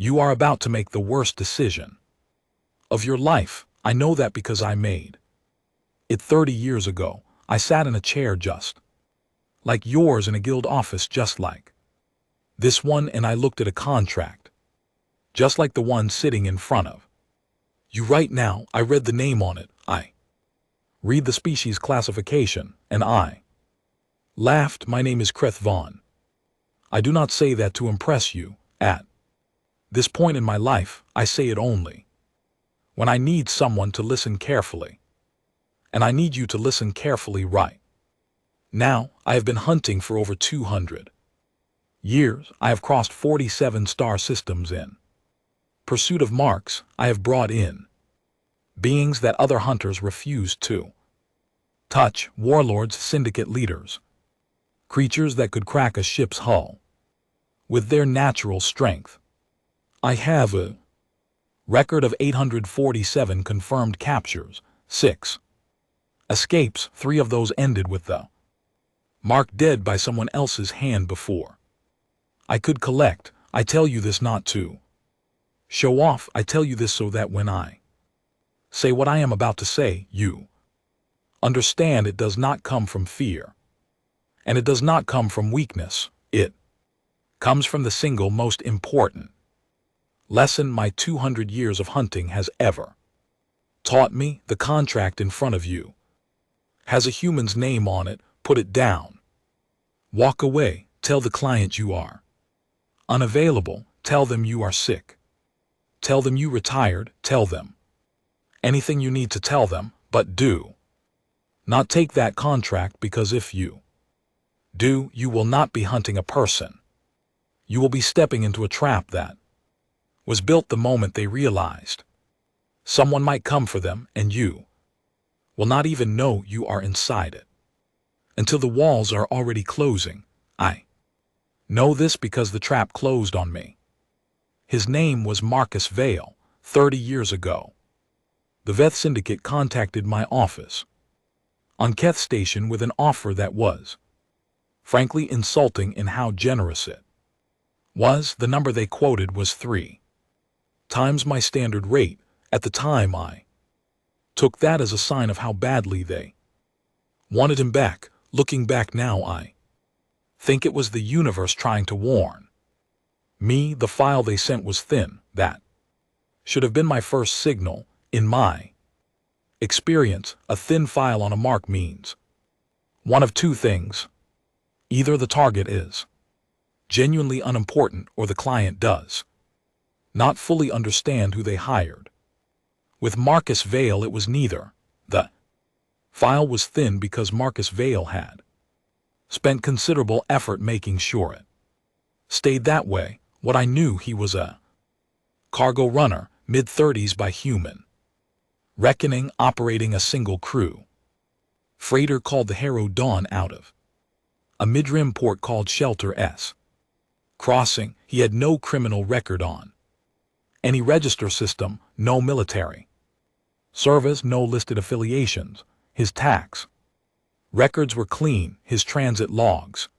You are about to make the worst decision of your life. I know that because I made it 30 years ago. I sat in a chair just like yours in a guild office just like this one, and I looked at a contract just like the one sitting in front of you right now. I read the name on it. I read the species classification, and I laughed. My name is Kreth Vaughn. I do not say that to impress you. At this point in my life, I say it only when I need someone to listen carefully. And I need you to listen carefully right now. I have been hunting for over 200 years. I have crossed 47 star systems in pursuit of marks. I have brought in beings that other hunters refused to touch, warlords, syndicate leaders, creatures that could crack a ship's hull with their natural strength. I have a record of 847 confirmed captures, 6 escapes. 3 of those ended with the mark dead by someone else's hand before I could collect. I tell you this not to show off. I tell you this so that when I say what I am about to say, you understand it does not come from fear, and it does not come from weakness. It comes from the single most important lesson my 200 years of hunting has ever taught me. The contract in front of you has a human's name on it. Put it down. Walk away. Tell the client you are unavailable. Tell them you are sick. Tell them you retired. Tell them anything you need to tell them, but do not take that contract, because if you do, you will not be hunting a person. You will be stepping into a trap that was built the moment they realized someone might come for them, and you will not even know you are inside it until the walls are already closing. I know this because the trap closed on me. His name was Marcus Vale. 30 years ago, the Veth Syndicate contacted my office on Keth Station with an offer that was frankly insulting in how generous it was. The number they quoted was 3 times my standard rate. At the time, I took that as a sign of how badly they wanted him back. Looking back now, I think it was the universe trying to warn me. The file they sent was thin. That should have been my first signal. In my experience, a thin file on a mark means one of 2 things. Either the target is genuinely unimportant, or the client does not fully understand who they hired. With Marcus Vale, it was neither. The file was thin because Marcus Vale had spent considerable effort making sure it stayed that way. What I knew, he was a cargo runner, mid-30s by human reckoning, operating a single crew freighter called the Harrow Dawn out of a mid-rim port called Shelter S. Crossing. He had no criminal record on any register system, no military service, no listed affiliations. His tax records were clean, his transit logs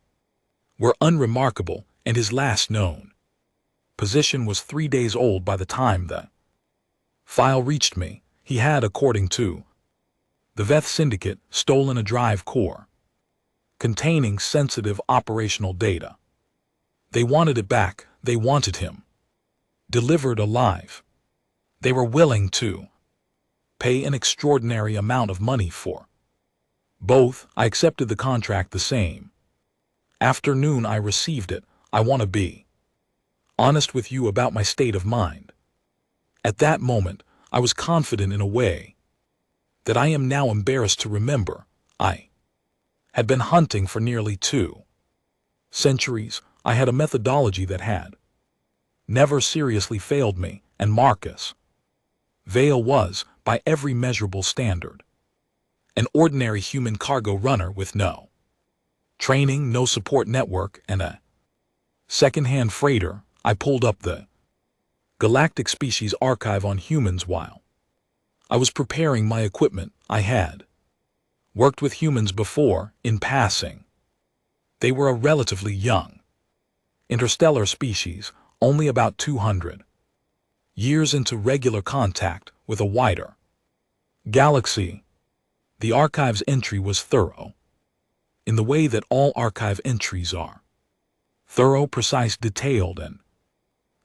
were unremarkable, and his last known position was 3 days old by the time the file reached me. He had, according to the Veth Syndicate, stolen a drive core containing sensitive operational data. They wanted it back. They wanted him delivered alive. They were willing to pay an extraordinary amount of money for both. I accepted the contract the same afternoon I received it. I want to be honest with you about my state of mind. At that moment, I was confident in a way that I am now embarrassed to remember. I had been hunting for nearly 2 centuries. I had a methodology that had never seriously failed me, and Marcus Vale was, by every measurable standard, an ordinary human cargo runner with no training, no support network, and a second-hand freighter. I pulled up the Galactic Species Archive on humans while I was preparing my equipment. I had worked with humans before, in passing. They were a relatively young interstellar species, only about 200 Years into regular contact with a wider galaxy, the archive's entry was thorough, in the way that all archive entries are. Thorough, precise, detailed, and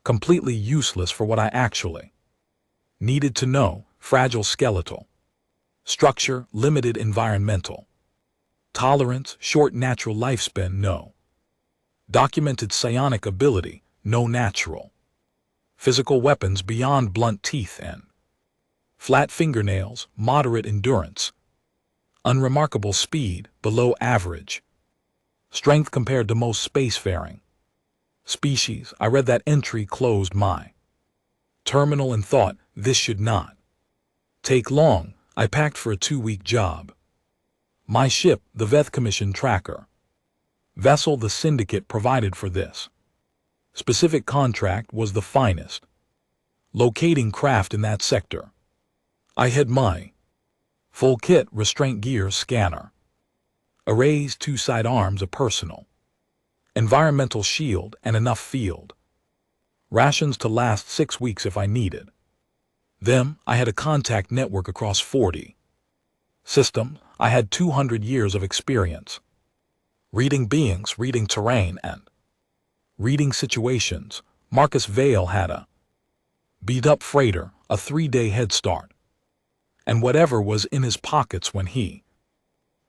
completely useless for what I actually needed to know. Fragile skeletal structure, limited environmental tolerance, short natural lifespan, no documented psionic ability, no natural physical weapons beyond blunt teeth and flat fingernails, moderate endurance, unremarkable speed, below average strength compared to most spacefaring species. I read that entry, closed my terminal, and thought, this should not take long. I packed for a 2-week job. My ship, the Veth Commission Tracker vessel the Syndicate provided for this specific contract, was the finest locating craft in that sector. I had my full kit: restraint gear, scanner arrays, 2 sidearms, a personal environmental shield, and enough field rations to last 6 weeks if I needed them. I had a contact network across 40 systems. I had 200 years of experience reading beings, reading terrain, and reading situations. Marcus Vale had a beat-up freighter, a 3-day head start, and whatever was in his pockets when he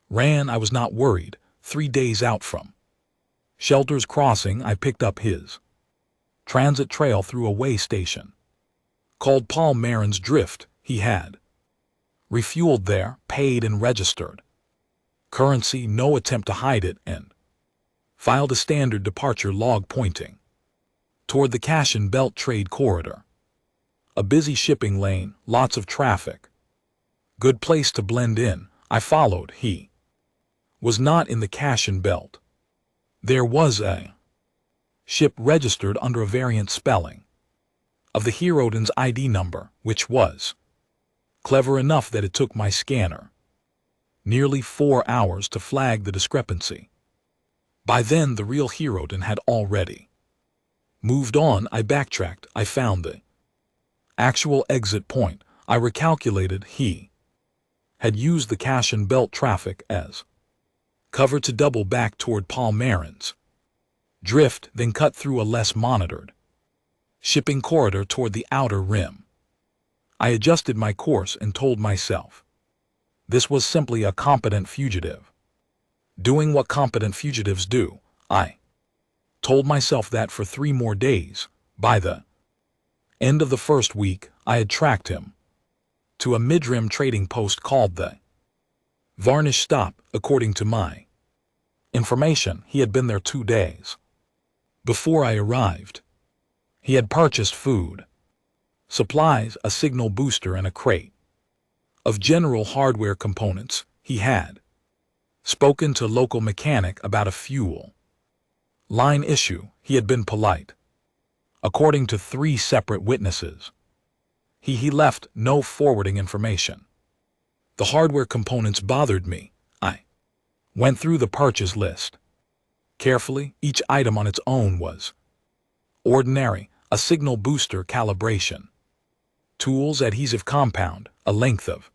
ran, I was not worried. 3 days out from Shelter's Crossing, I picked up his transit trail through a way station called Paul Marin's Drift. He had refueled there, paid and registered currency, no attempt to hide it, and filed a standard departure log pointing toward the Cashin Belt Trade Corridor. A busy shipping lane, lots of traffic. Good place to blend in. I followed. He was not in the Cashin Belt. There was a ship registered under a variant spelling of the Herodin's ID number, which was clever enough that it took my scanner nearly 4 hours to flag the discrepancy. By then, the real Herodin had already moved on. I backtracked. I found the actual exit point. I recalculated. He had used the Cashin Belt traffic as cover to double back toward Paul Marin's Drift, then cut through a less monitored shipping corridor toward the outer rim. I adjusted my course and told myself this was simply a competent fugitive doing what competent fugitives do. I told myself that for 3 more days. By the end of the first week, I had tracked him to a mid-rim trading post called the Varnish Stop. According to my information, he had been there 2 days before I arrived. He had purchased food, supplies, a signal booster, and a crate of general hardware components. He had spoken to local mechanic about a fuel line issue. He had been polite. According to 3 separate witnesses, he left no forwarding information. The hardware components bothered me. I went through the purchase list carefully. Each item on its own was ordinary: a signal booster, calibration tools, adhesive compound, a length of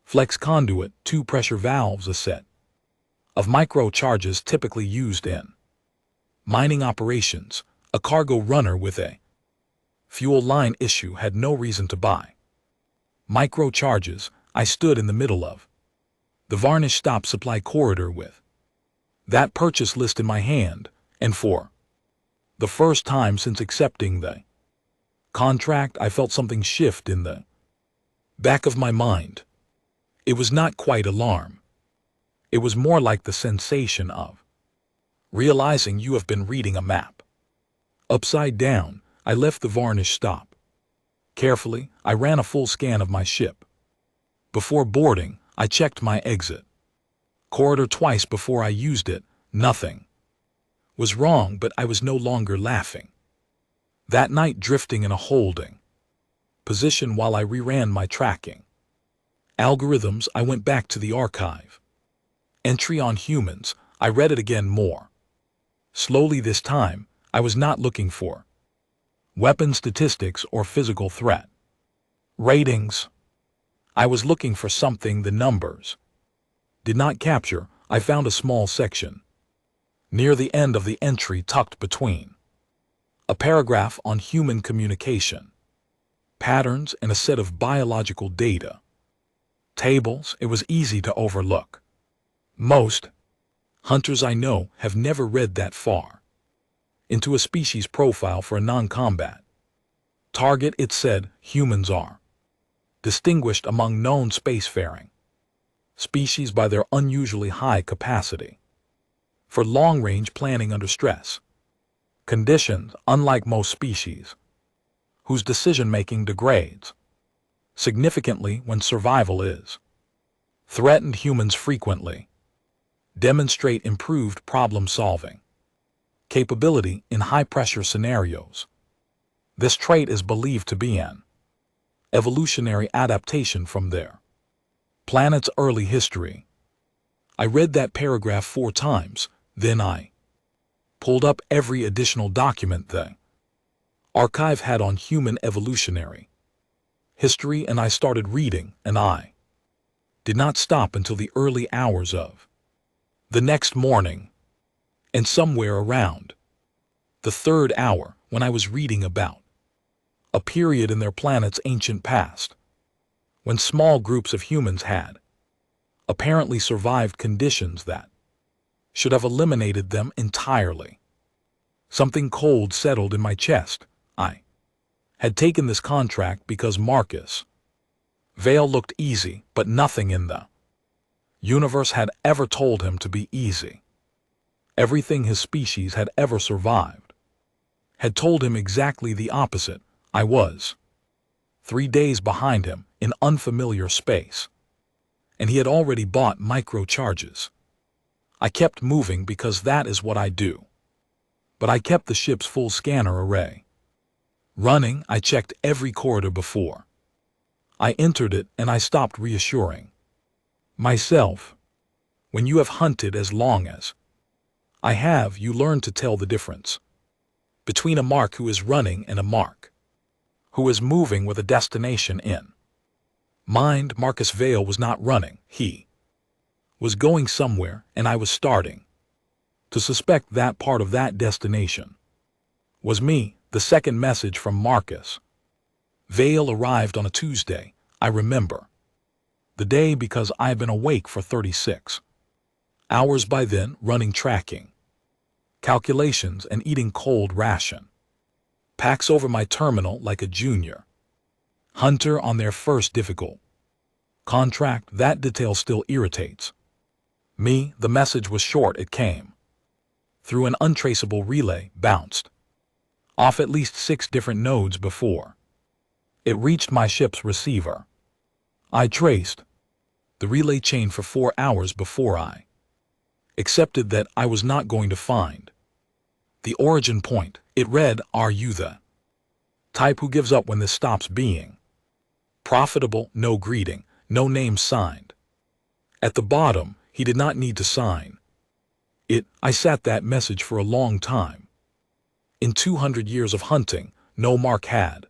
flex conduit, 2 pressure valves, a set of microcharges typically used in mining operations, a cargo runner with a fuel line issue. Had no reason to buy microcharges. I stood in the middle of the Varnish Stop supply corridor with that purchase list in my hand, and for the first time since accepting the contract, I felt something shift in the back of my mind. It was not quite alarm. It was more like the sensation of realizing you have been reading a map upside down. I left the Varnish Stop. Carefully, I ran a full scan of my ship. Before boarding, I checked my exit corridor twice before I used it. Nothing was wrong, but I was no longer laughing. That night, drifting in a holding position while I reran my tracking algorithms, I went back to the archive. Entry on humans. I read it again more slowly this time. I was not looking for weapon statistics or physical threat. Ratings. I was looking for something the numbers did not capture. I found a small section near the end of the entry tucked between a paragraph on human communication, patterns, and a set of biological data. Tables. It was easy to overlook. Most hunters I know have never read that far into a species profile for a non-combat target. It said humans are distinguished among known spacefaring species by their unusually high capacity for long-range planning under stress conditions, unlike most species, whose decision-making degrades significantly when survival is threatened. Humans frequently demonstrate improved problem-solving capability in high-pressure scenarios. This trait is believed to be an evolutionary adaptation from their planet's early history. I read that paragraph 4 times, then I pulled up every additional document the archive had on human evolutionary history, and I started reading, and I did not stop until the early hours of the next morning. And somewhere around the 3rd hour, when I was reading about a period in their planet's ancient past when small groups of humans had apparently survived conditions that should have eliminated them entirely, something cold settled in my chest. I had taken this contract because Marcus Vale looked easy, but nothing in the universe had ever told him to be easy. Everything his species had ever survived had told him exactly the opposite. I was 3 days behind him in unfamiliar space, and he had already bought microcharges. I kept moving because that is what I do, but I kept the ship's full scanner array running. I checked every corridor before I entered it, and I stopped reassuring myself. When you have hunted as long as I have, you learn to tell the difference between a mark who is running and a mark who is moving with a destination in mind. Marcus Vale was not running. He was going somewhere, and I was starting to suspect that part of that destination was me. The second message from Marcus Vale arrived on a Tuesday. I remember the day because I had been awake for 36 hours by then, running tracking calculations and eating cold ration packs over my terminal like a junior hunter on their first difficult contract. That detail still irritates me. The message was short. It came through an untraceable relay, bounced off at least 6 different nodes before it reached my ship's receiver. I traced the relay chain for 4 hours before I accepted that I was not going to find the origin point. It read, "Are you the type who gives up when this stops being profitable?" No greeting, no name signed. At the bottom, he did not need to sign it. I sat that message for a long time. In 200 years of hunting, no mark had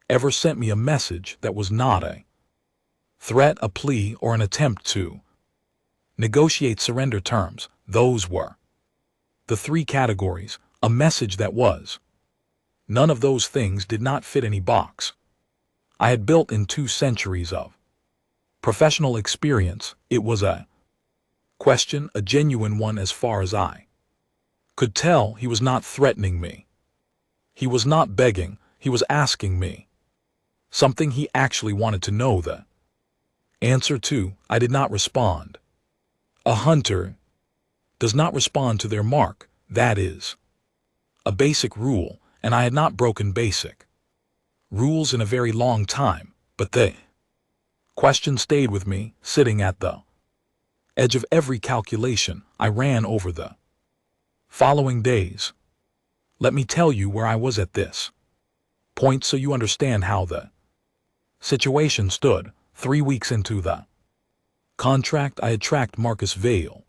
ever sent me a message that was not a threat, a plea, or an attempt to negotiate surrender terms. Those were the 3 categories. A message that was none of those things did not fit any box I had built in 2 centuries of professional experience. It was a question, a genuine one as far as I could tell. He was not threatening me. He was not begging. He was asking me something he actually wanted to know the answer to. I did not respond. A hunter does not respond to their mark. That is a basic rule, and I had not broken basic rules in a very long time, but the question stayed with me, sitting at the edge of every calculation I ran over the following days. Let me tell you where I was at this point so you understand how the situation stood. 3 weeks into the contract, I had tracked Marcus Vale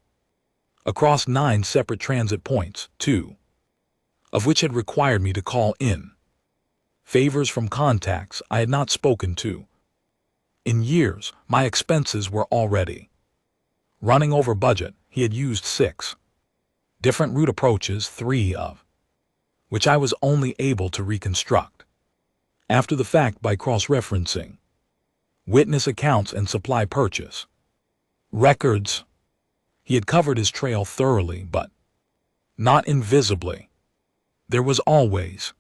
across 9 separate transit points, 2 of which had required me to call in favors from contacts I had not spoken to. In years, my expenses were already running over budget. He had used 6 different route approaches, 3 of which I was only able to reconstruct after the fact by cross-referencing witness accounts and supply purchase records. He had covered his trail thoroughly, but not invisibly. There was always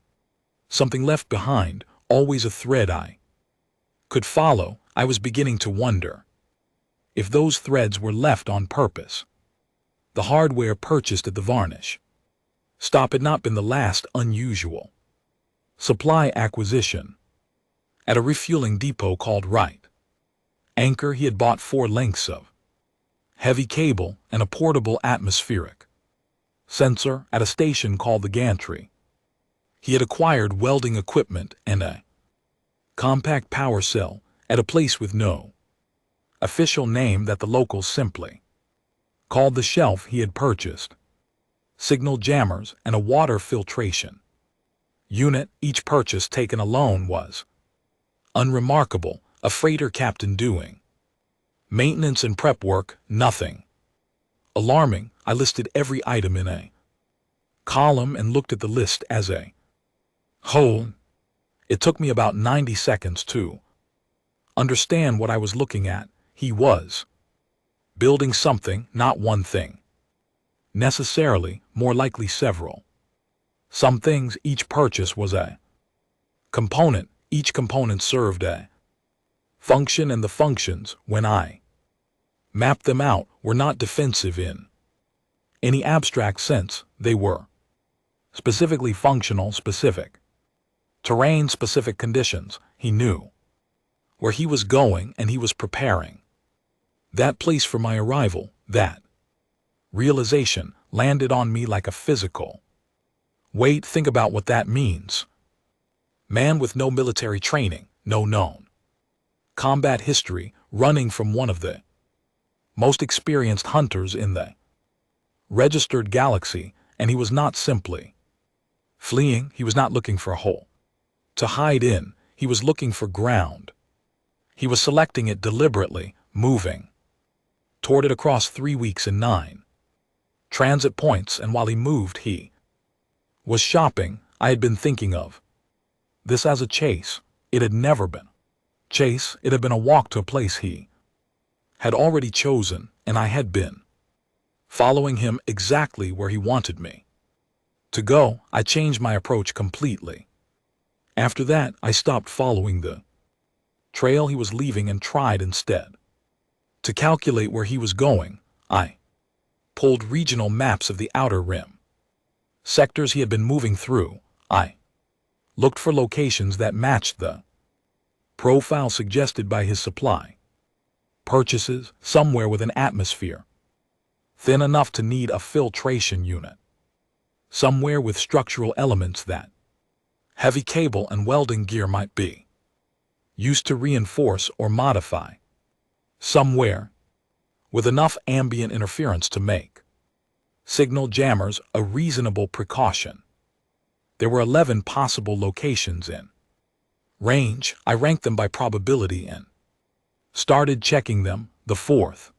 something left behind, always a thread I could follow. I was beginning to wonder if those threads were left on purpose. The hardware purchased at the varnish stop had not been the last unusual supply acquisition. At a refueling depot called Right Anchor, he had bought 4 lengths of heavy cable and a portable atmospheric sensor. At a station called the gantry, he had acquired welding equipment and a compact power cell. At a place with no official name that the locals simply called the Shelf, he had purchased signal jammers and a water filtration unit. Each purchase taken alone was unremarkable. A freighter captain doing maintenance and prep work, nothing alarming. I listed every item in a column and looked at the list as a whole. It took me about 90 seconds to understand what I was looking at. He was building something, not one thing necessarily, more likely several. Some things. Each purchase was a component. Each component served a function, and the functions, when I mapped them out, were not defensive in any abstract sense. They were specifically functional, specific terrain, specific conditions. He knew where he was going, and he was preparing that place for my arrival. That realization landed on me like a physical weight. Think about what that means. Man with no military training, no known combat history, running from one of the most experienced hunters in the registered galaxy, and he was not simply fleeing. He was not looking for a hole to hide in. He was looking for ground. He was selecting it deliberately, moving toward it across 3 weeks and 9 transit points. And while he moved, he was shopping. I had been thinking of this as a chase. It had never been chase. It had been a walk to a place he had already chosen, and I had been following him exactly where he wanted me to go. I changed my approach completely. After that, I stopped following the trail he was leaving and tried instead to calculate where he was going. I pulled regional maps of the outer rim sectors he had been moving through. I looked for locations that matched the profile suggested by his supply purchases, somewhere with an atmosphere thin enough to need a filtration unit, somewhere with structural elements that heavy cable and welding gear might be used to reinforce or modify, somewhere with enough ambient interference to make signal jammers a reasonable precaution. There were 11 possible locations in range. I ranked them by probability and started checking them. The 4th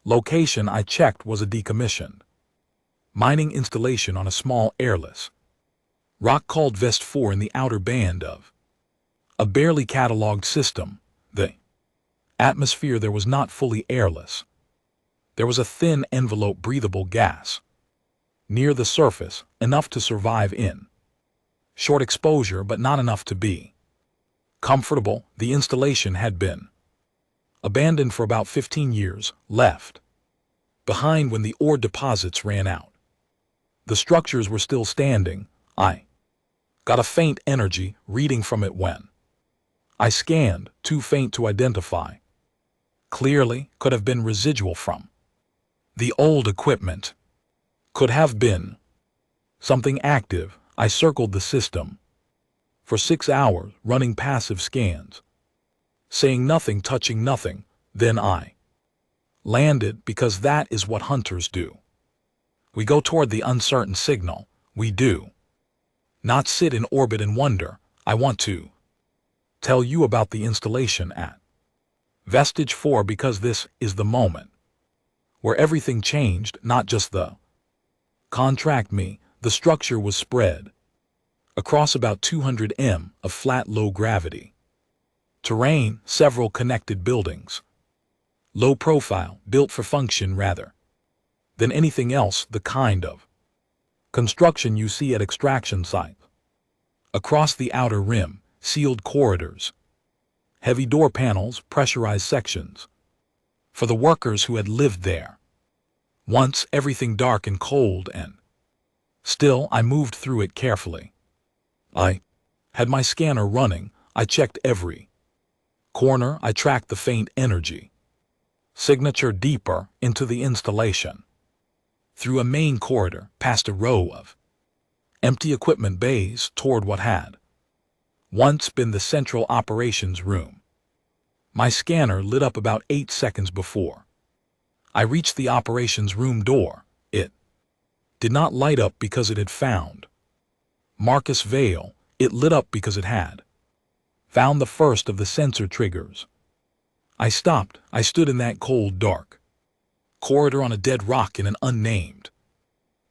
location I checked was a decommissioned mining installation on a small airless rock called Vest 4 in the outer band of a barely cataloged system. The atmosphere there was not fully airless. There was a thin envelope breathable gas near the surface, enough to survive in short exposure but not enough to be comfortable. The installation had been abandoned for about 15 years, left behind when the ore deposits ran out. The structures were still standing. I got a faint energy reading from it when I scanned, too faint to identify clearly. Could have been residual from the old equipment. Could have been something active. I circled the system for 6 hours, running passive scans, saying nothing, touching nothing. Then I landed, because that is what hunters do. We go toward the uncertain signal. We do not sit in orbit and wonder. I want to tell you about the installation at Vestige 4 because this is the moment where everything changed, not just the contract me. The structure was spread across about 200 m of flat low-gravity terrain, several connected buildings, low profile, built for function rather than anything else, the kind of construction you see at extraction sites. Across the outer rim, sealed corridors, heavy door panels, pressurized sections for the workers who had lived there. Once everything dark and cold and still, I moved through it carefully. I had my scanner running. I checked every corner. I tracked the faint energy signature deeper into the installation. Through a main corridor, past a row of empty equipment bays toward what had once been the central operations room. My scanner lit up about 8 seconds before I reached the operations room door. It did not light up because it had found Marcus Vale. It lit up because it had found the first of the sensor triggers. I stopped. I stood in that cold, dark corridor on a dead rock in an unnamed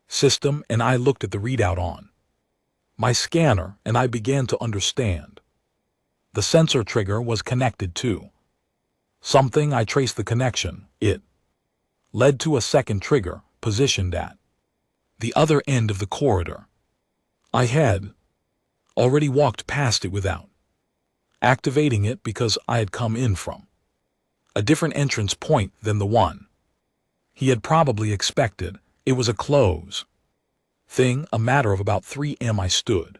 system, and I looked at the readout on my scanner, and I began to understand. The sensor trigger was connected to something. I traced the connection. It led to a second trigger positioned at the other end of the corridor. I had already walked past it without activating it because I had come in from a different entrance point than the one he had probably expected. It was a close thing, a matter of about 3 m. I stood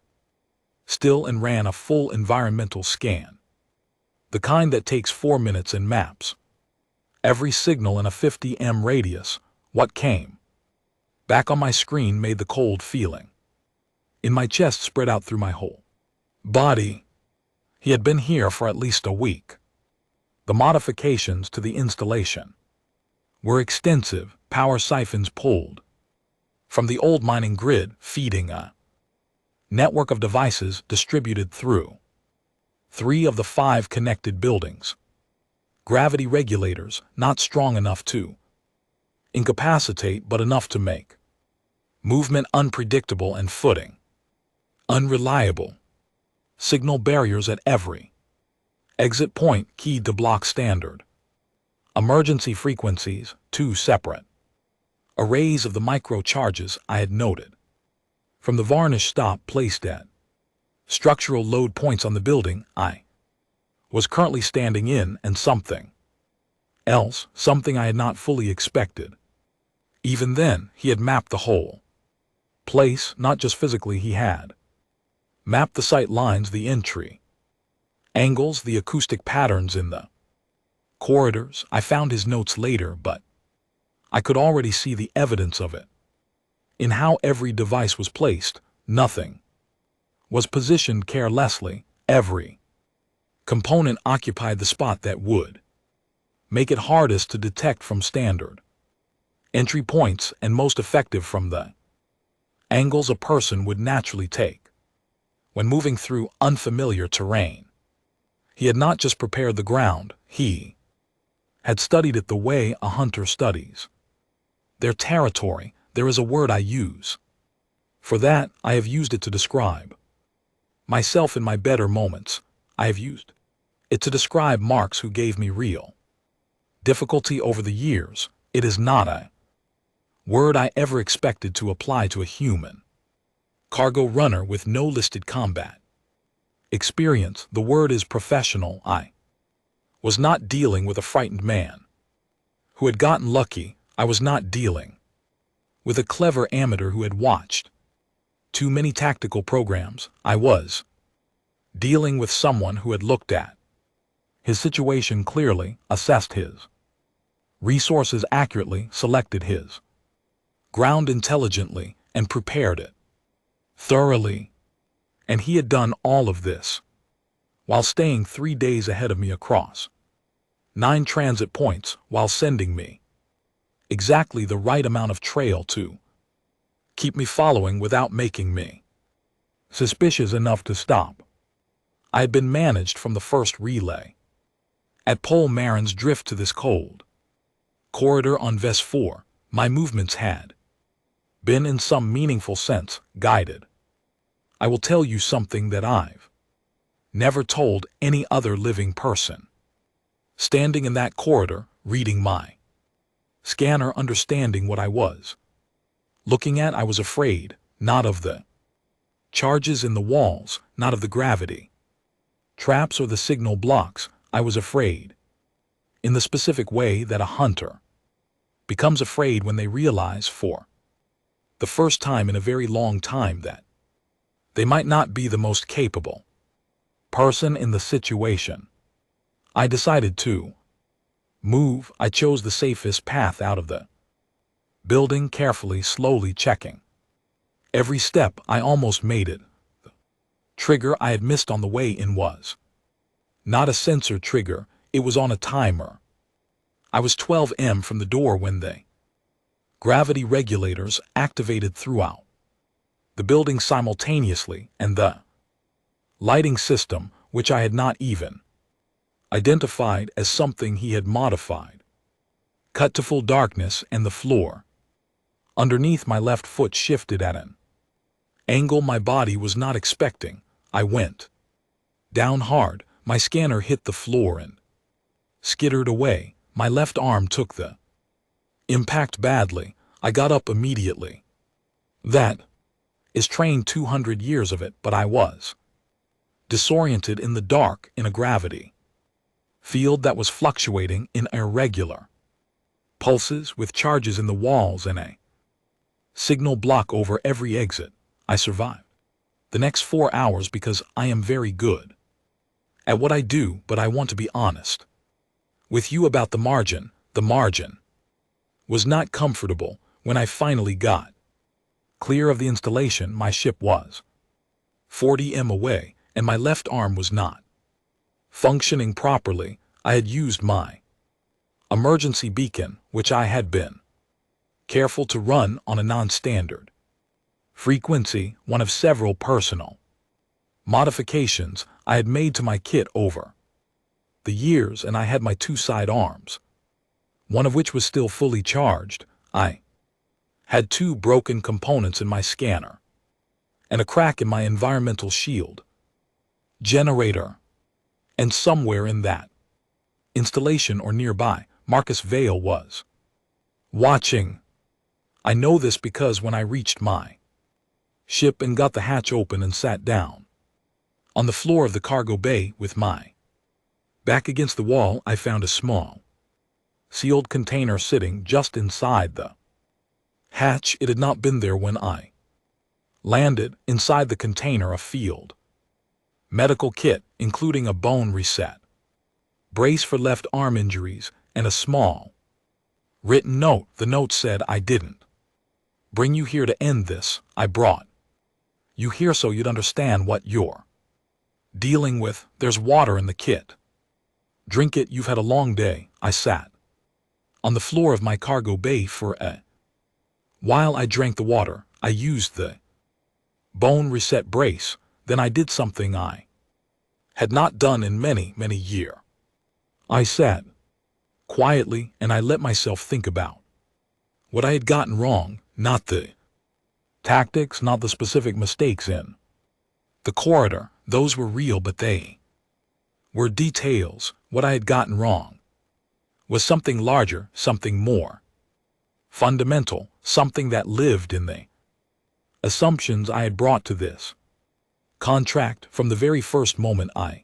still and ran a full environmental scan, the kind that takes 4 minutes and maps every signal in a 50 m radius. What came back on my screen made the cold feeling in my chest spread out through my whole body. He had been here for at least a week. The modifications to the installation were extensive. Power siphons pulled from the old mining grid, feeding a network of devices distributed through 3 of the 5 connected buildings. Gravity regulators, not strong enough to incapacitate, but enough to make movement unpredictable and footing unreliable. Signal barriers at every exit point keyed to block standard emergency frequencies. 2 separate arrays of the microcharges I had noted from the varnish stop placed at structural load points on the building I was currently standing in, and something else, something I had not fully expected. Even then, he had mapped the whole place, not just physically. He had mapped the sight lines, the entry angles, the acoustic patterns in the corridors. I found his notes later, but I could already see the evidence of it in how every device was placed. Nothing was positioned carelessly. Every component occupied the spot that would make it hardest to detect from standard entry points and most effective from the angles a person would naturally take when moving through unfamiliar terrain. He had not just prepared the ground, he had studied it the way a hunter studies their territory. There is a word I use for that. I have used it to describe myself in my better moments. I have used it to describe Marks, who gave me real difficulty over the years. It is not a word I ever expected to apply to a human cargo runner with no listed combat experience. The word is professional. I was not dealing with a frightened man who had gotten lucky. I was not dealing with a clever amateur who had watched too many tactical programs. I was dealing with someone who had looked at his situation clearly, assessed his resources accurately, selected his ground intelligently, and prepared it thoroughly. And he had done all of this while staying 3 days ahead of me across 9 transit points, while sending me exactly the right amount of trail to keep me following without making me suspicious enough to stop. I had been managed from the first relay. At Pole Marin's drift to this cold corridor on Ves 4, my movements had been in some meaningful sense guided. I will tell you something that I've never told any other living person. Standing in that corridor, reading my scanner, understanding what I was looking at, I was afraid, not of the charges in the walls, not of the gravity traps or the signal blocks. I was afraid in the specific way that a hunter becomes afraid when they realize for the first time in a very long time that they might not be the most capable person in the situation. I decided to move. I chose the safest path out of the building, carefully, slowly checking every step. I almost made it. The trigger I had missed on the way in was not a sensor trigger, it was on a timer. I was 12 m from the door when the gravity regulators activated throughout the building simultaneously, and the lighting system, which I had not even identified as something he had modified, cut to full darkness, and the floor underneath my left foot shifted at an angle my body was not expecting. I went down hard. My scanner hit the floor and skittered away. My left arm took the impact badly. I got up immediately. That is trained 200 years of it, but I was disoriented in the dark in a gravity field that was fluctuating in irregular pulses with charges in the walls and a signal block over every exit. I survived the next 4 hours because I am very good at what I do, but I want to be honest with you about the margin. The margin was not comfortable. When I finally got clear of the installation, my ship was 40 m away, and my left arm was not functioning properly. I had used my emergency beacon, which I had been careful to run on a non-standard frequency, one of several personal modifications I had made to my kit over the years, and I had my 2 side arms, one of which was still fully charged. I had 2 broken components in my scanner and a crack in my environmental shield generator, and somewhere in that installation or nearby, Marcus Vale was watching. I know this because when I reached my ship and got the hatch open and sat down on the floor of the cargo bay with my back against the wall, I found a small sealed container sitting just inside the hatch. It had not been there when I landed. Inside the container, a field medical kit, including a bone reset brace for left arm injuries, and a small written note. The note said, "I didn't bring you here to end this. I brought you here so you'd understand what you're dealing with. There's water in the kit. Drink it. You've had a long day." I sat on the floor of my cargo bay for a while. I drank the water. I used the bone reset brace. Then I did something I had not done in many, many years. I sat quietly and I let myself think about what I had gotten wrong, not the tactics, not the specific mistakes in the corridor. Those were real, but they were details. What I had gotten wrong was something larger, something more fundamental, something that lived in the assumptions I had brought to this contract. From the very first moment I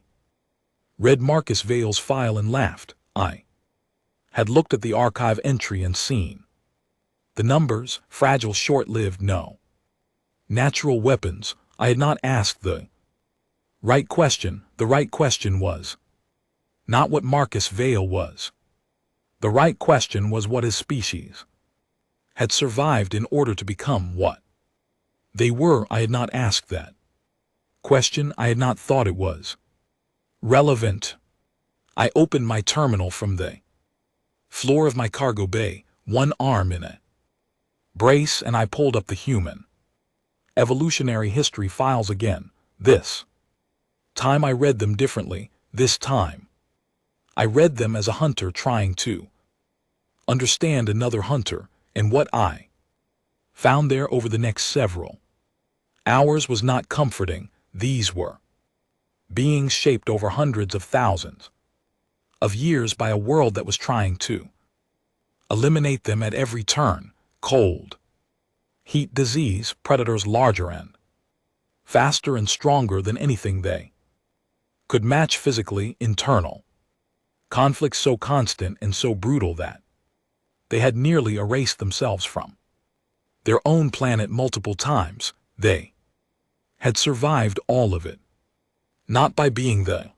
read Marcus Vale's file and laughed, I had looked at the archive entry and seen the numbers, fragile, short-lived, no natural weapons. I had not asked the right question. The right question was not what Marcus Vale was. The right question was what his species had survived in order to become what they were. I had not asked that question. I had not thought it was relevant. I opened my terminal from the floor of my cargo bay, one arm in a brace, and I pulled up the human evolutionary history files again. This Time I read them differently, this time. I read them as a hunter trying to understand another hunter, and what I found there over the next several hours was not comforting. These were beings shaped over hundreds of thousands of years by a world that was trying to eliminate them at every turn. Cold, heat, disease, predators larger and faster and stronger than anything they could match physically, internal conflicts so constant and so brutal that they had nearly erased themselves from their own planet multiple times. They had survived all of it, not by being the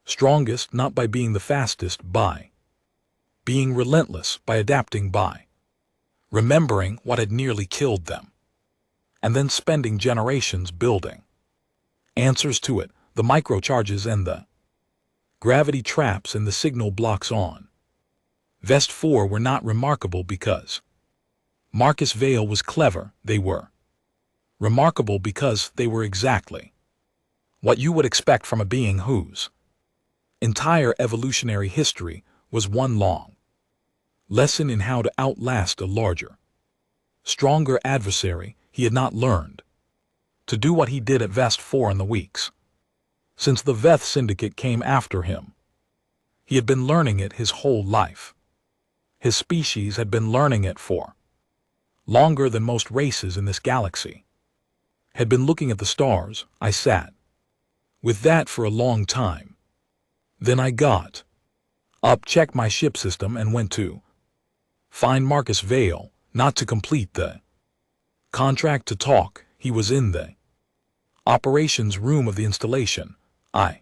strongest, not by being the fastest, by being relentless, by adapting, by remembering what had nearly killed them, and then spending generations building answers to it, the microcharges and the gravity traps and the signal blocks on Vest 4 were not remarkable because Marcus Vale was clever. They were remarkable because they were exactly what you would expect from a being whose entire evolutionary history was one long lesson in how to outlast a larger, stronger adversary. He had not learned to do what he did at Vest 4 in the weeks since the Veth Syndicate came after him. He had been learning it his whole life. His species had been learning it for longer than most races in this galaxy had been looking at the stars. I sat with that for a long time. Then I got up, checked my ship system, and went to find Marcus Vale, not to complete the contract, to talk. He was in the operations room of the installation. I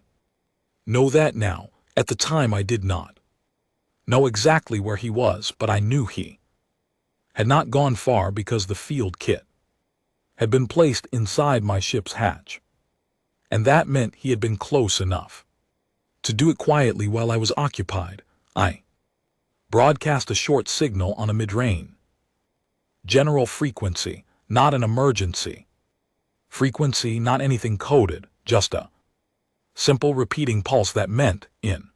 know that now. At the time I did not know exactly where he was, but I knew he had not gone far because the field kit had been placed inside my ship's hatch, and that meant he had been close enough to do it quietly while I was occupied. I broadcast a short signal on a mid-range general frequency, not an emergency frequency, not anything coded, just a simple repeating pulse that meant, in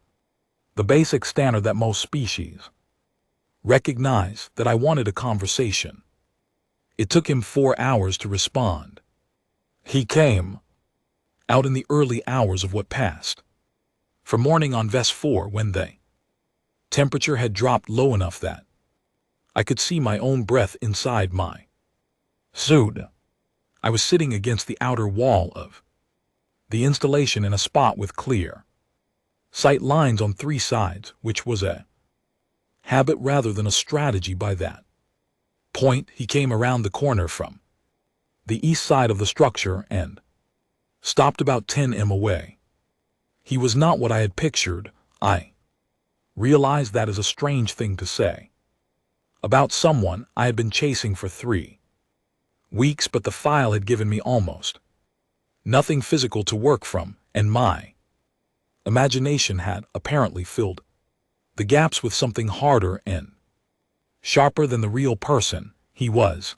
the basic standard that most species recognize, that I wanted a conversation. It took him 4 hours to respond. He came out in the early hours of what passed for morning on Vest 4, when the temperature had dropped low enough that I could see my own breath inside my suit. I was sitting against the outer wall of the installation in a spot with clear sight lines on 3 sides, which was a habit rather than a strategy by that point. He came around the corner from the east side of the structure and stopped about 10 m away. He was not what I had pictured. I realized that is a strange thing to say about someone I had been chasing for 3 weeks, but the file had given me almost nothing physical to work from, and my imagination had apparently filled the gaps with something harder and sharper than the real person. He was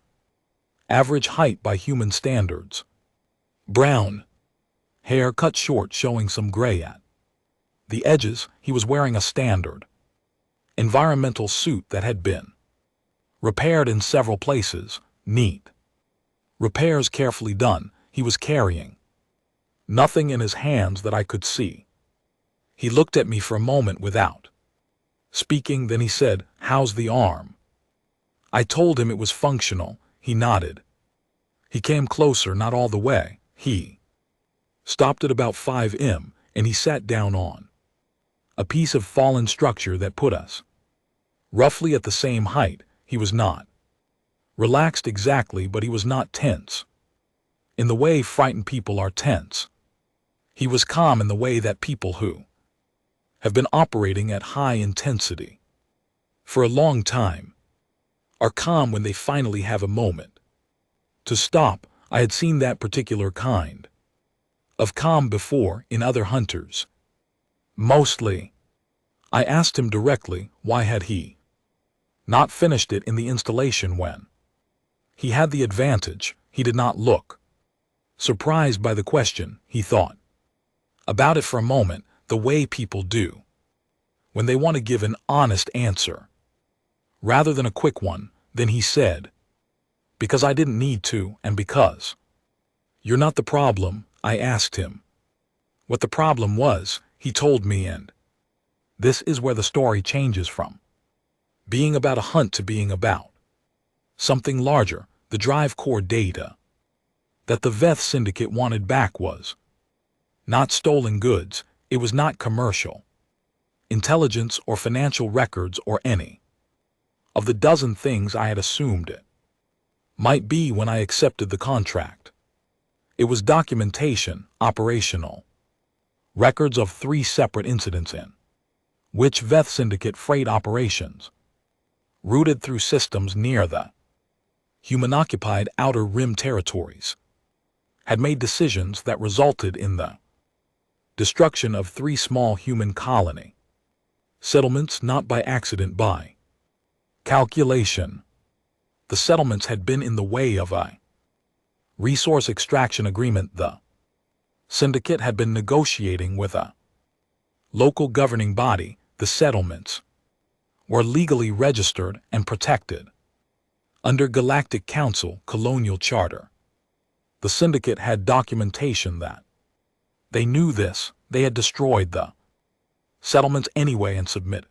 average height by human standards, brown hair cut short, showing some gray at the edges. He was wearing a standard environmental suit that had been repaired in several places, neat repairs carefully done. He was carrying nothing in his hands that I could see. He looked at me for a moment without speaking, then he said, "How's the arm?" I told him it was functional. He nodded. He came closer, not all the way. He stopped at about 5 m, and he sat down on a piece of fallen structure that put us roughly at the same height. He was not relaxed exactly, but he was not tense in the way frightened people are tense. He was calm in the way that people who have been operating at high intensity for a long time are calm when they finally have a moment to stop. I had seen that particular kind of calm before in other hunters. Mostly, I asked him directly, why had he not finished it in the installation when he had the advantage? He did not look surprised by the question. He thought about it for a moment, the way people do, when they want to give an honest answer, rather than a quick one. Then he said, "Because I didn't need to, and because you're not the problem." I asked him what the problem was. He told me, and this is where the story changes from being about a hunt to being about something larger. The drive core data that the Veth Syndicate wanted back was not stolen goods. It was not commercial intelligence or financial records or any of the dozen things I had assumed it might be when I accepted the contract. It was documentation, operational records of 3 separate incidents in which Veth Syndicate freight operations, routed through systems near the human-occupied Outer Rim territories, had made decisions that resulted in the destruction of 3 small human colony settlements, not by accident, by calculation. The settlements had been in the way of a resource extraction agreement the syndicate had been negotiating with a local governing body. The settlements were legally registered and protected under Galactic Council colonial charter. The syndicate had documentation that they knew this. They had destroyed the settlements anyway and submitted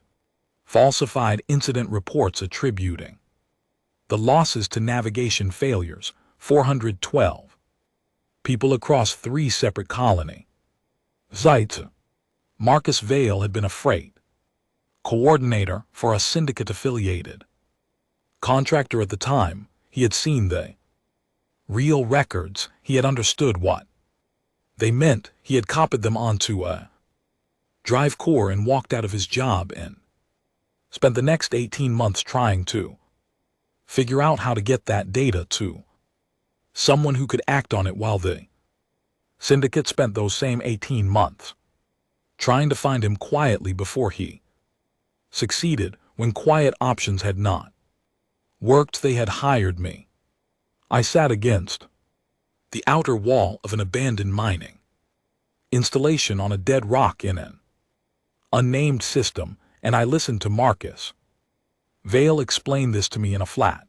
falsified incident reports attributing the losses to navigation failures. 412 people across 3 separate colony sites. Marcus Vale had been a freight coordinator for a syndicate-affiliated contractor at the time. He had seen the real records. He had understood what they meant. He had copied them onto a drive core and walked out of his job and spent the next 18 months trying to figure out how to get that data to someone who could act on it, while the syndicate spent those same 18 months trying to find him quietly before he succeeded. When quiet options had not worked, they had hired me. I sat against the outer wall of an abandoned mining installation on a dead rock in an unnamed system, and I listened to Marcus Vale explain this to me in a flat,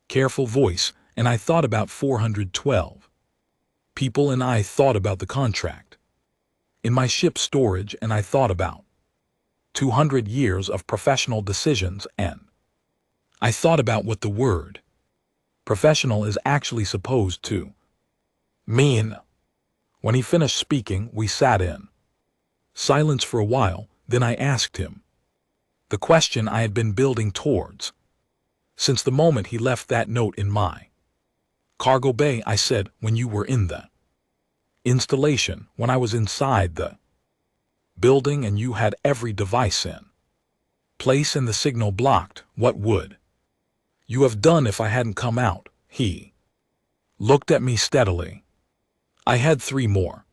careful voice, and I thought about 412 people, and I thought about the contract in my ship's storage, and I thought about 200 years of professional decisions, and I thought about what the word professional is actually supposed to mean. When he finished speaking, we sat in silence for a while. Then I asked him the question I had been building towards since the moment he left that note in my cargo bay. I said, "When you were in the installation, when I was inside the building and you had every device in place and the signal blocked, what would you have done if I hadn't come out?" He looked at me steadily. "I had 3 more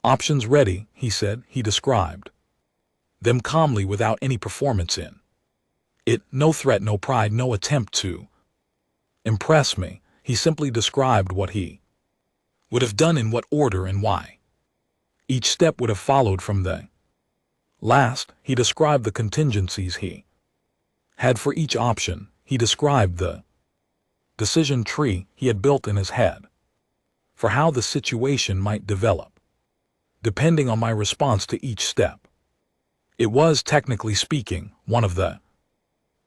options ready," he said. He described them calmly, without any performance in it. No threat, no pride, no attempt to impress me. He simply described what he would have done, in what order and why each step would have followed from the last. He described the contingencies he had for each option. He described the decision tree he had built in his head for how the situation might develop, depending on my response to each step. It was, technically speaking, one of the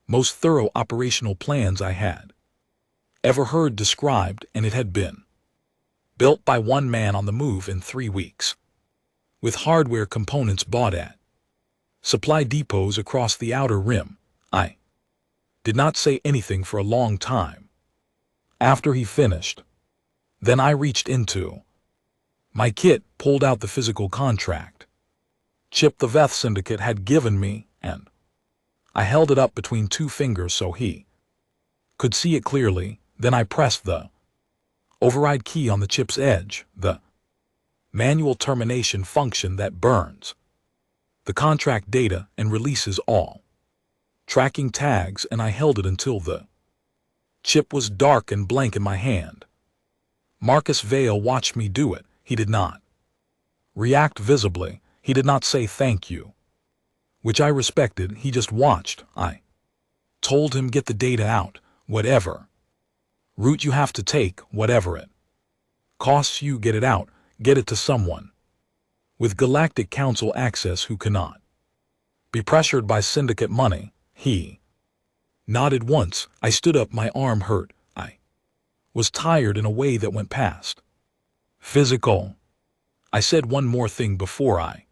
most thorough operational plans I had ever heard described, and it had been built by one man on the move in 3 weeks, with hardware components bought at supply depots across the Outer Rim. I did not say anything for a long time after he finished. Then I reached into my kit, pulled out the physical contract chip the Veth Syndicate had given me, and I held it up between 2 fingers so he could see it clearly. Then I pressed the override key on the chip's edge, the manual termination function that burns the contract data and releases all tracking tags, and I held it until the chip was dark and blank in my hand. Marcus Vale watched me do it. He did not react visibly. He did not say thank you, which I respected. He just watched. I told him, get the data out, whatever route you have to take, whatever it costs you, get it out, get it to someone with Galactic Council access who cannot be pressured by syndicate money. He nodded once. I stood up. My arm hurt. I was tired in a way that went past physical. I said one more thing before I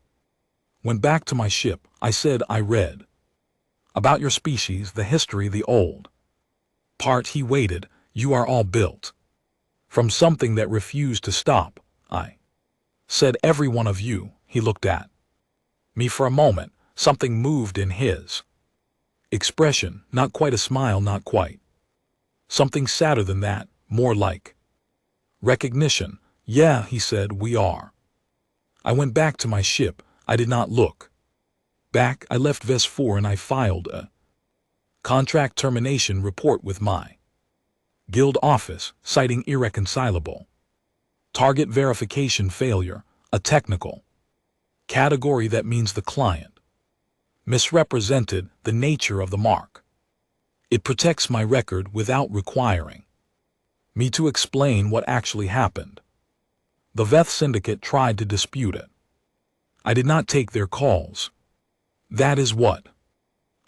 went back to my ship. I said I read about your species, the history, the old part. He waited. You are all built from something that refused to stop. I said every one of you. He looked at me for a moment. Something moved in his expression, not quite a smile, not quite. Something sadder than that, more like recognition. Yeah, he said, we are. I went back to my ship. I did not look back. I left Ves 4 and I filed a contract termination report with my guild office, citing irreconcilable target verification failure, a technical category that means the client misrepresented the nature of the mark. It protects my record without requiring me to explain what actually happened. The Veth Syndicate tried to dispute it. I did not take their calls. That is what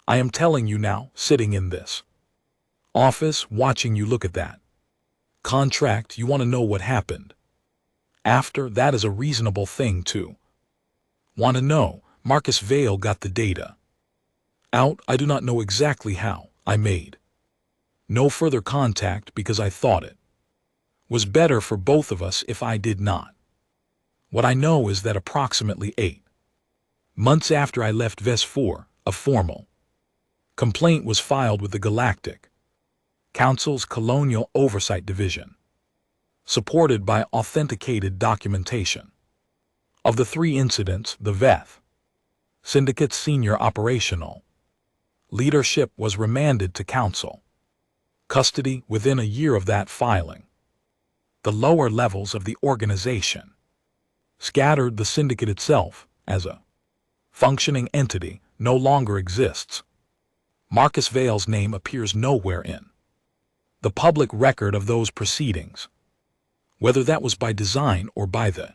I am telling you now, sitting in this office, watching you look at that contract. You want to know what happened after? That is a reasonable thing to want to know. Marcus Vale got the data out. I do not know exactly how. I made no further contact because I thought it was better for both of us if I did not. What I know is that approximately 8 months after I left Ves 4, a formal complaint was filed with the Galactic Council's Colonial Oversight Division, supported by authenticated documentation. Of the 3 incidents, the Veth Syndicate's senior operational leadership was remanded to Council custody within a year of that filing. The lower levels of the organization scattered. The Syndicate itself, as a functioning entity, no longer exists. Marcus Vale's name appears nowhere in the public record of those proceedings. Whether that was by design or by the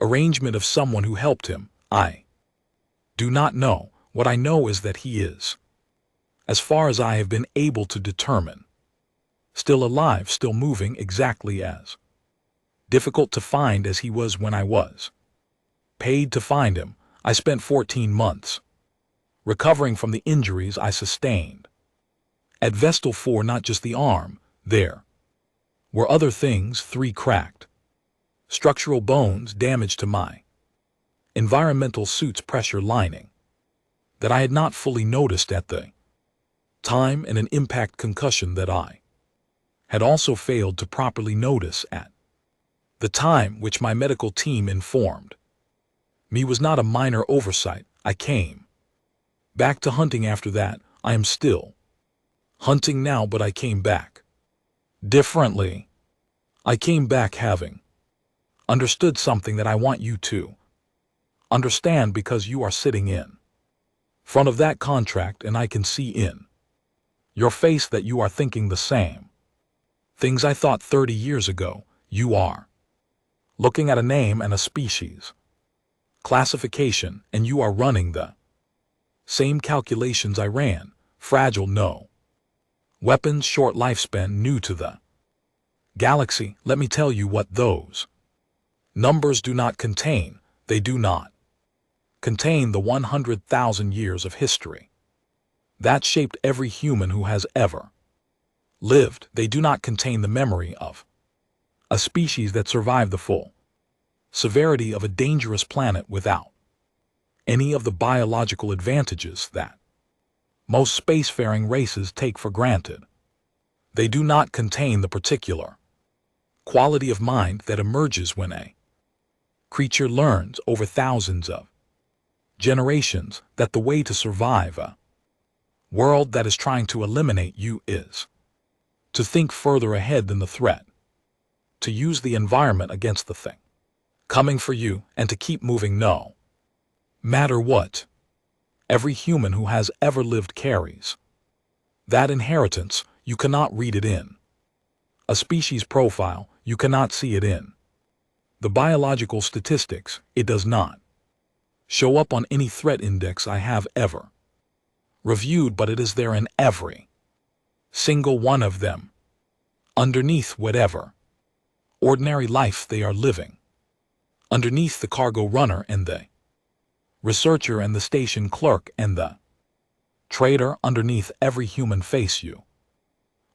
arrangement of someone who helped him, I do not know. What I know is that he is, as far as I have been able to determine, still alive, still moving, exactly as difficult to find as he was when I was paid to find him. I spent 14 months recovering from the injuries I sustained at Vestal 4, not just the arm. There were other things: 3 cracked structural bones, damage to my environmental suit's pressure lining that I had not fully noticed at the time, and an impact concussion that I had also failed to properly notice at the time, which my medical team informed me was not a minor oversight. I came back to hunting after that. I am still hunting now, but I came back differently. I came back having understood something that I want you to understand, because you are sitting in front of that contract and I can see in your face that you are thinking the same things I thought 30 years ago. You are looking at a name and a species classification, and you are running the same calculations I ran. Fragile, no weapons, short lifespan, new to the galaxy. Let me tell you what those numbers do not contain. They do not contain the 100,000 years of history that shaped every human who has ever lived. They do not contain the memory of a species that survived the full severity of a dangerous planet without any of the biological advantages that most spacefaring races take for granted. They do not contain the particular quality of mind that emerges when a creature learns over thousands of generations that the way to survive a world that is trying to eliminate you is to think further ahead than the threat, to use the environment against the thing coming for you and to keep moving no matter what. Every human who has ever lived carries that inheritance. You cannot read it in a species profile. You cannot see it in the biological statistics. It does not show up on any threat index I have ever reviewed, but it is there in every single one of them, underneath whatever ordinary life they are living, underneath the cargo runner and the researcher and the station clerk and the trader, underneath every human face you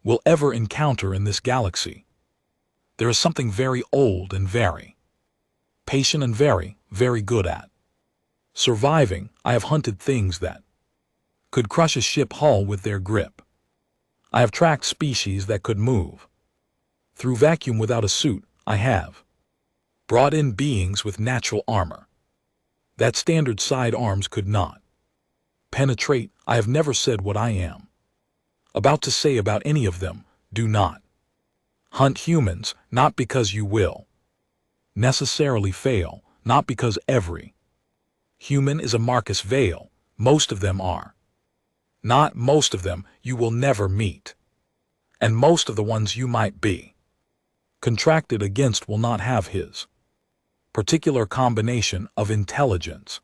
will ever encounter in this galaxy. There is something very old and very patient and very, very good at surviving. I have hunted things that could crush a ship hull with their grip. I have tracked species that could move through vacuum without a suit. I have brought in beings with natural armor that standard sidearms could not penetrate. I have never said what I am about to say about any of them. Do not hunt humans, not because you will necessarily fail, not because every human is a Marcus Vale. Most of them are not. Most of them you will never meet, and most of the ones you might be contracted against will not have his particular combination of intelligence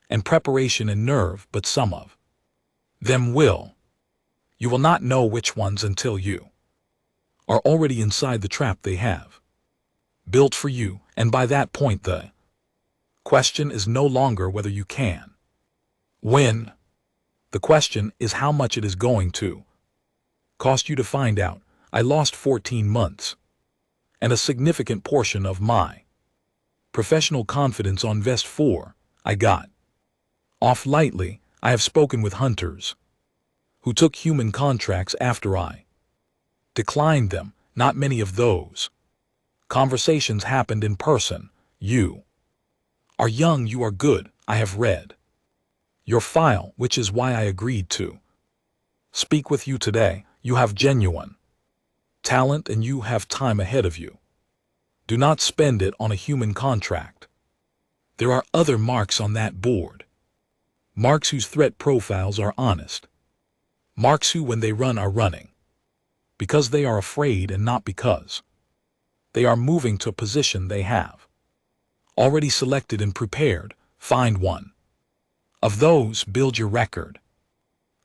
and preparation and nerve, but some of them will. You will not know which ones until you are already inside the trap they have built for you, and by that point the question is no longer whether you can win. The question is how much it is going to cost you to find out. I lost 14 months and a significant portion of my professional confidence on Vest 4. I got off lightly. I have spoken with hunters who took human contracts after I declined them. Not many of those conversations happened in person. You are young, you are good. I have read your file, which is why I agreed to speak with you today. You have genuine talent and you have time ahead of you. Do not spend it on a human contract. There are other marks on that board. Marks whose threat profiles are honest. Marks who, when they run, are running because they are afraid and not because they are moving to a position they have already selected and prepared. Find one of those, build your record.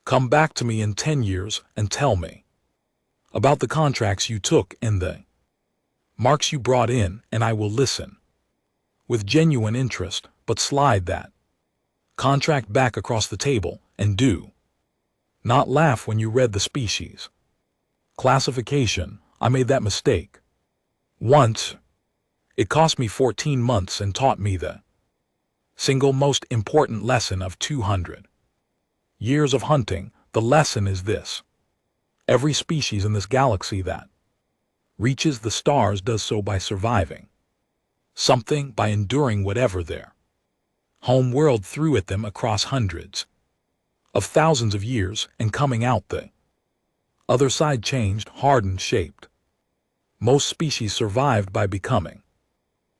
Come back to me in 10 years and tell me about the contracts you took and the marks you brought in, and I will listen with genuine interest, but slide that contract back across the table and do not laugh when you read the species classification. I made that mistake once. It cost me 14 months and taught me the single most important lesson of 200 years of hunting. The lesson is this: every species in this galaxy that reaches the stars does so by surviving something, by enduring whatever their home world threw at them across hundreds of thousands of years, and coming out the other side changed, hardened, shaped. Most species survived by becoming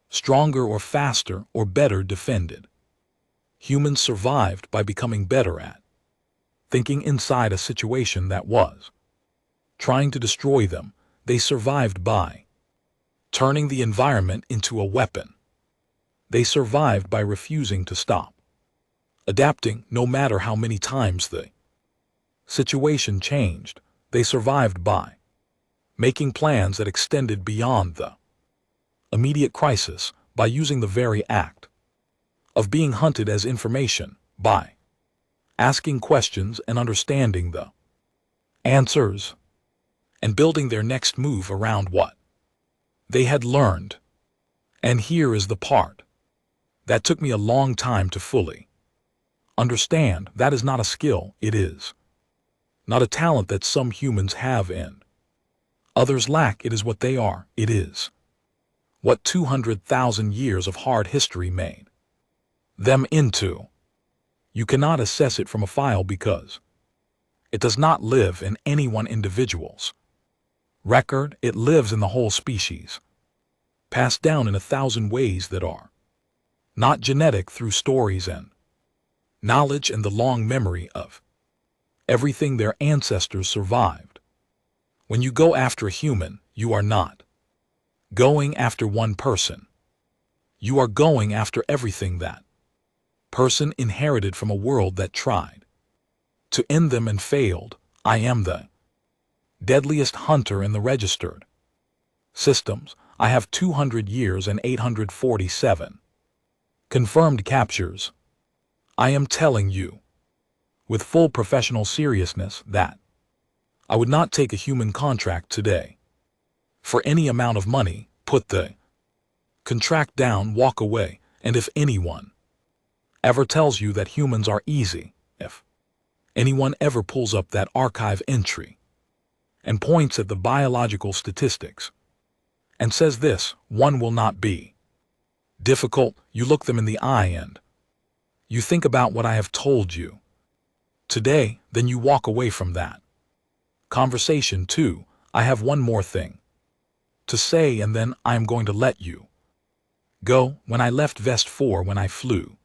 stronger or faster or better defended. Humans survived by becoming better at thinking inside a situation that was trying to destroy them. They survived by turning the environment into a weapon. They survived by refusing to stop adapting, no matter how many times the situation changed. They survived by making plans that extended beyond the immediate crisis, by using the very act of being hunted as information, by asking questions and understanding the answers, and building their next move around what they had learned. And here is the part that took me a long time to fully understand. That is not a skill. It is not a talent that some humans have and others lack. It is what they are. It is what 200,000 years of hard history made them into. You cannot assess it from a file because it does not live in any one individual's record. It lives in the whole species passed down in 1,000 ways that are not genetic through stories and knowledge and the long memory of everything their ancestors survived. When you go after a human, you are not going after one person. You are going after everything that person inherited from a world that tried to end them and failed. I am the deadliest hunter in the registered systems. I have 200 years and 847 confirmed captures. I am telling you, with full professional seriousness, that I would not take a human contract today. For any amount of money, put the contract down, walk away, and if anyone ever tells you that humans are easy, if anyone ever pulls up that archive entry and points at the biological statistics and says this one will not be difficult, you look them in the eye and you think about what I have told you today, then you walk away from that conversation too. I have one more thing to say and then I am going to let you go. When I left Vest 4, when I flew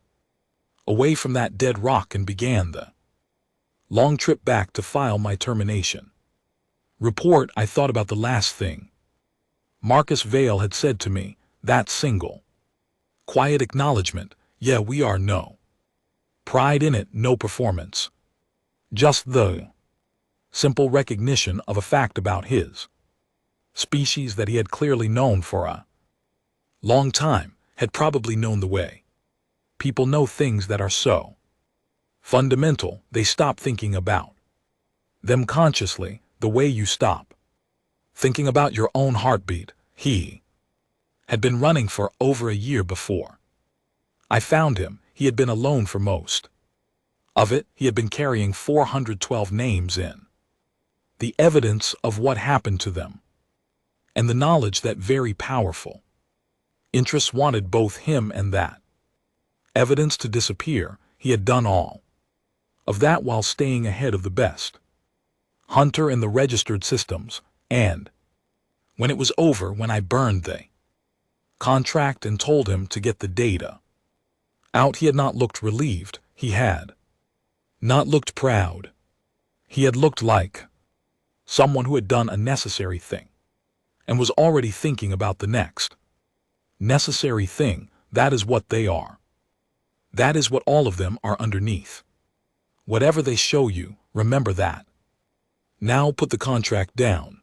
away from that dead rock and began the long trip back to file my termination report, I thought about the last thing Marcus Vale had said to me, that single quiet acknowledgement, yeah, we are no pride in it, no performance, just the simple recognition of a fact about his species that he had clearly known for a long time, had probably known the way people know things that are so fundamental they stop thinking about them consciously, the way you stop thinking about your own heartbeat. He had been running for over a year before I found him. He had been alone for most of it. He had been carrying 412 names in the evidence of what happened to them, and the knowledge that very powerful interests wanted both him and that evidence to disappear. He had done all of that while staying ahead of the best hunter in the registered systems, and when it was over, when I burned the contract and told him to get the data out, he had not looked relieved. He had not looked proud. He had looked like someone who had done a necessary thing and was already thinking about the next necessary thing. That is what they are. That is what all of them are underneath. Whatever they show you, remember that. Now put the contract down.